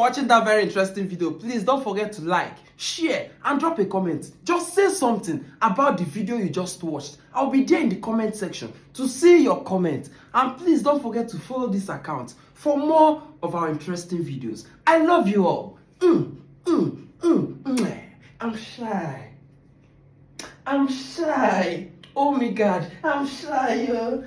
watching that very interesting video, please don't forget to like, share, and drop a comment. Just say something about the video you just watched. I'll be there in the comment section to see your comment. And please don't forget to follow this account for more of our interesting videos. I love you all. I'm shy. I'm shy. Oh my God, I'm shy, yo.